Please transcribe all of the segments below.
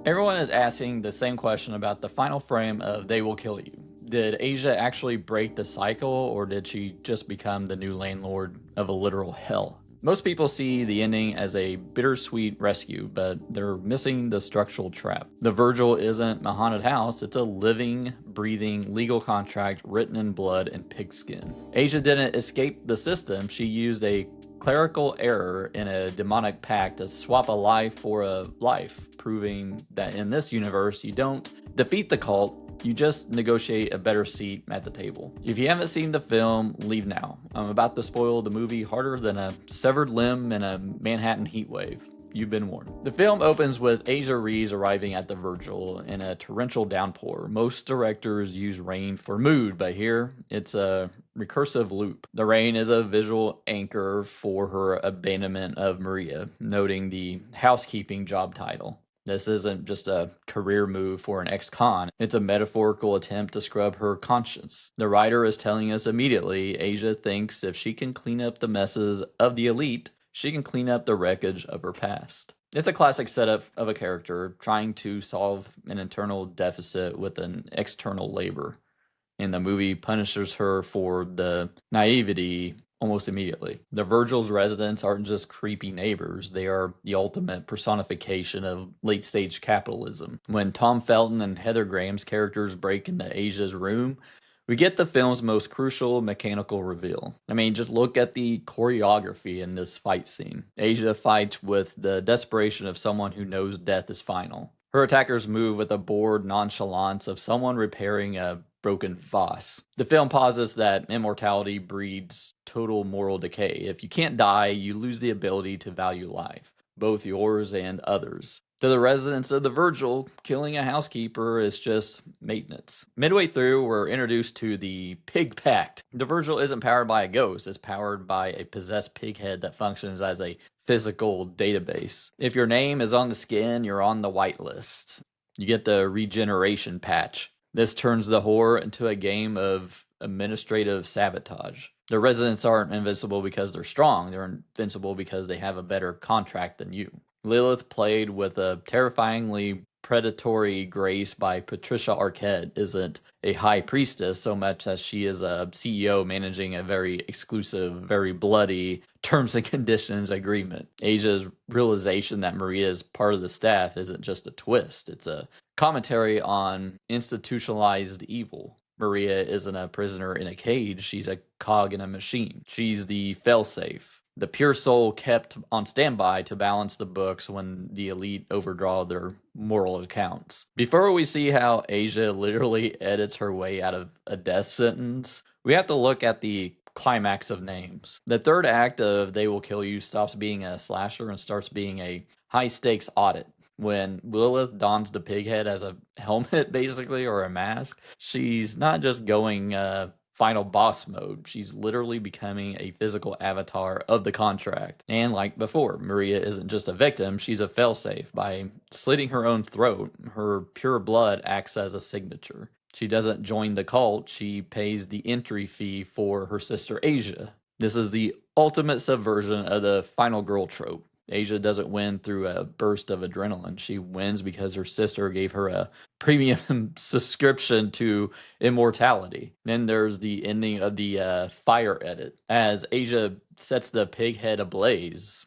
Everyone is asking the same question about the final frame of They Will Kill You. Did Asia actually break the cycle, or did she just become the new landlord of a literal hell? Most people see the ending as a bittersweet rescue, but they're missing the structural trap. The Virgil isn't a haunted house, it's a living, breathing legal contract written in blood and pigskin. Asia didn't escape the system, she used a clerical error in a demonic pact to swap a life for a life, proving that in this universe you don't defeat the cult, you just negotiate a better seat at the table. If you haven't seen the film, leave now. I'm about to spoil the movie harder than a severed limb in a Manhattan heatwave. You've been warned. The film opens with Asia Reaves arriving at the Virgil in a torrential downpour. Most directors use rain for mood, but here it's a recursive loop. The rain is a visual anchor for her abandonment of Maria, noting the housekeeping job title. This isn't just a career move for an ex-con, it's a metaphorical attempt to scrub her conscience. The writer is telling us immediately Asia thinks if she can clean up the messes of the elite, she can clean up the wreckage of her past. It's a classic setup of a character trying to solve an internal deficit with an external labor, and the movie punishes her for the naivety almost immediately. The Virgil's residents aren't just creepy neighbors, they are the ultimate personification of late stage capitalism. When Tom Felton and Heather Graham's characters break into Asia's room, we get the film's most crucial mechanical reveal. I mean, just look at the choreography in this fight scene. Asia fights with the desperation of someone who knows death is final. Her attackers move with a bored nonchalance of someone repairing a broken vase. The film posits that immortality breeds total moral decay. If you can't die, you lose the ability to value life, both yours and others. To the residents of the Virgil, killing a housekeeper is just maintenance. Midway through, we're introduced to the Pig Pact. The Virgil isn't powered by a ghost, it's powered by a possessed pig head that functions as a physical database. If your name is on the skin, you're on the whitelist. You get the regeneration patch. This turns the horror into a game of administrative sabotage. The residents aren't invincible because they're strong, they're invincible because they have a better contract than you. Lilith, played with a terrifyingly predatory grace by Patricia Arquette, isn't a high priestess so much as she is a CEO managing a very exclusive, very bloody terms and conditions agreement. Asia's realization that Maria is part of the staff isn't just a twist, it's a commentary on institutionalized evil. Maria isn't a prisoner in a cage, she's a cog in a machine. She's the failsafe, the pure soul kept on standby to balance the books when the elite overdraw their moral accounts. Before we see how Asia literally edits her way out of a death sentence, we have to look at the climax of names. The third act of They Will Kill You stops being a slasher and starts being a high stakes audit. When Lilith dons the pig head as a helmet, basically, or a mask, she's not just going final boss mode. She's literally becoming a physical avatar of the contract. And like before, Maria isn't just a victim, she's a failsafe. By slitting her own throat, her pure blood acts as a signature. She doesn't join the cult, she pays the entry fee for her sister Asia. This is the ultimate subversion of the final girl trope. Asia doesn't win through a burst of adrenaline. She wins because her sister gave her a premium subscription to immortality. Then there's the ending of the fire edit. As Asia sets the pig head ablaze,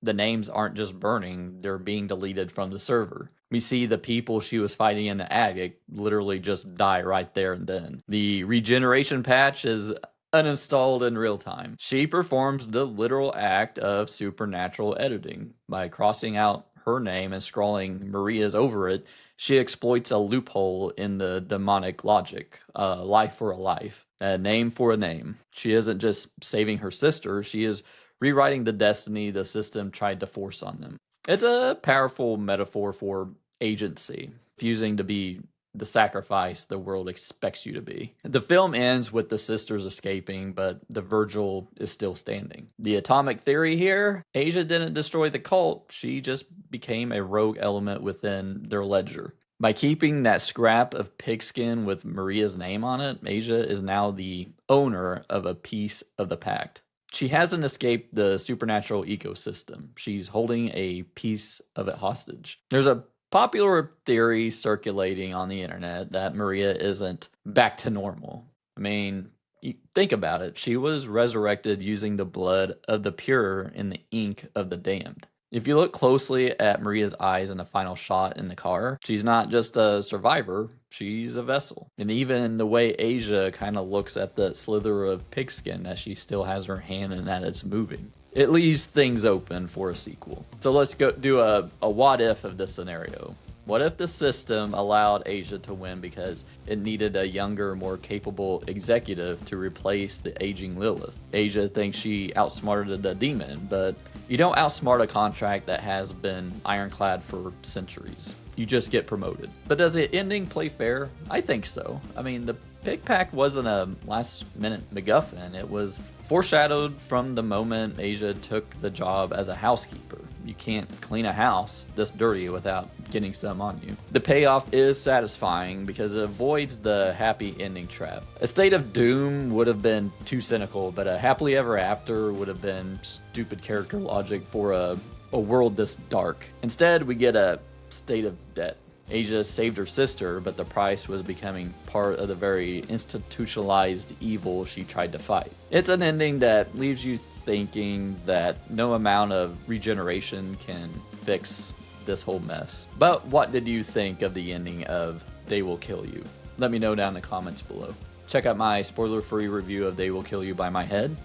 the names aren't just burning, they're being deleted from the server. We see the people she was fighting in the attic literally just die right there and then. The regeneration patch is uninstalled in real time. She performs the literal act of supernatural editing. By crossing out her name and scrawling Maria's over it, she exploits a loophole in the demonic logic. A life for a life, a name for a name. She isn't just saving her sister, she is rewriting the destiny the system tried to force on them. It's a powerful metaphor for agency, refusing to be the sacrifice the world expects you to be. The film ends with the sisters escaping, but the Virgil is still standing. The atomic theory here, Asia didn't destroy the cult, she just became a rogue element within their ledger. By keeping that scrap of pigskin with Maria's name on it, Asia is now the owner of a piece of the pact. She hasn't escaped the supernatural ecosystem. She's holding a piece of it hostage. There's a popular theory circulating on the internet that Maria isn't back to normal. I mean, you think about it. She was resurrected using the blood of the pure and the ink of the damned. If you look closely at Maria's eyes in the final shot in the car, she's not just a survivor, she's a vessel. And even the way Asia kind of looks at the slither of pigskin that she still has her hand in that it's moving. It leaves things open for a sequel. So let's go do a what if of this scenario. What if the system allowed Asia to win because it needed a younger, more capable executive to replace the aging Lilith? Asia thinks she outsmarted the demon, but you don't outsmart a contract that has been ironclad for centuries. You just get promoted. But does the ending play fair? I think so. I mean, the Pig Pact wasn't a last-minute MacGuffin. It was foreshadowed from the moment Asia took the job as a housekeeper. You can't clean a house this dirty without getting some on you. The payoff is satisfying because it avoids the happy ending trap. A state of doom would have been too cynical, but a happily ever after would have been stupid character logic for a world this dark. Instead, we get a state of debt. Asia saved her sister, but the price was becoming part of the very institutionalized evil she tried to fight. It's an ending that leaves you thinking that no amount of regeneration can fix this whole mess. But what did you think of the ending of They Will Kill You? Let me know down in the comments below. Check out my spoiler-free review of They Will Kill You by my head.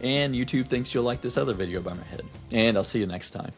And YouTube thinks you'll like this other video by my head. And I'll see you next time.